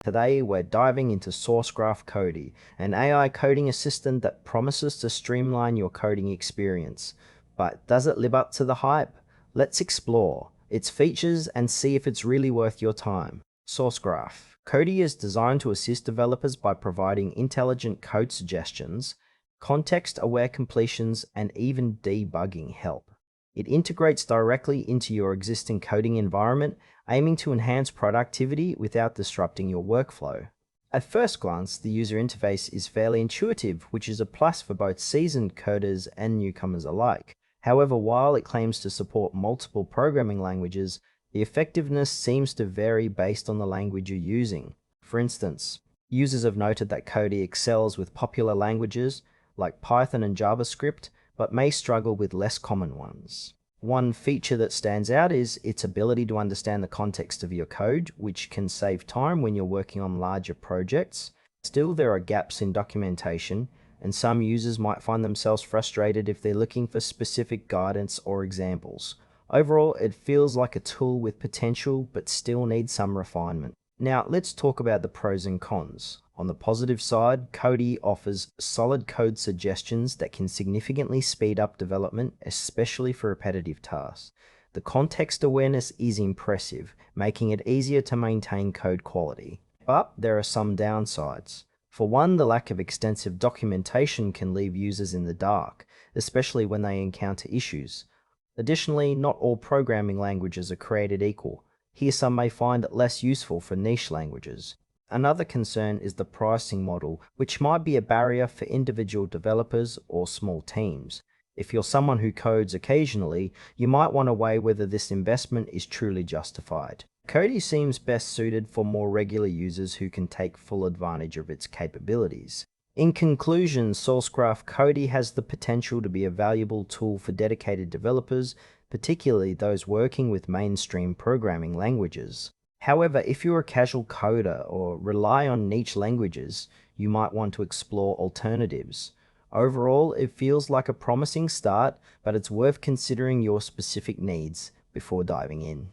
Today we're diving into Sourcegraph Cody, an AI coding assistant that promises to streamline your coding experience. But does it live up to the hype? Let's explore its features and see if it's really worth your time. Sourcegraph Cody is designed to assist developers by providing intelligent code suggestions, context-aware completions, and even debugging help. It integrates directly into your existing coding environment, aiming to enhance productivity without disrupting your workflow. At first glance, the user interface is fairly intuitive, which is a plus for both seasoned coders and newcomers alike. However, while it claims to support multiple programming languages, the effectiveness seems to vary based on the language you're using. For instance, users have noted that Cody excels with popular languages like Python and JavaScript, but may struggle with less common ones. One feature that stands out is its ability to understand the context of your code, which can save time when you're working on larger projects. Still, there are gaps in documentation, and some users might find themselves frustrated if they're looking for specific guidance or examples. Overall, it feels like a tool with potential, but still needs some refinement. Now, let's talk about the pros and cons. On the positive side, Cody offers solid code suggestions that can significantly speed up development, especially for repetitive tasks. The context awareness is impressive, making it easier to maintain code quality. But there are some downsides. For one, the lack of extensive documentation can leave users in the dark, especially when they encounter issues. Additionally, not all programming languages are created equal. Here, some may find it less useful for niche languages. Another concern is the pricing model, which might be a barrier for individual developers or small teams. If you're someone who codes occasionally, you might want to weigh whether this investment is truly justified. Cody seems best suited for more regular users who can take full advantage of its capabilities. In conclusion, Sourcegraph Cody has the potential to be a valuable tool for dedicated developers, particularly those working with mainstream programming languages. However, if you're a casual coder or rely on niche languages, you might want to explore alternatives. Overall, it feels like a promising start, but it's worth considering your specific needs before diving in.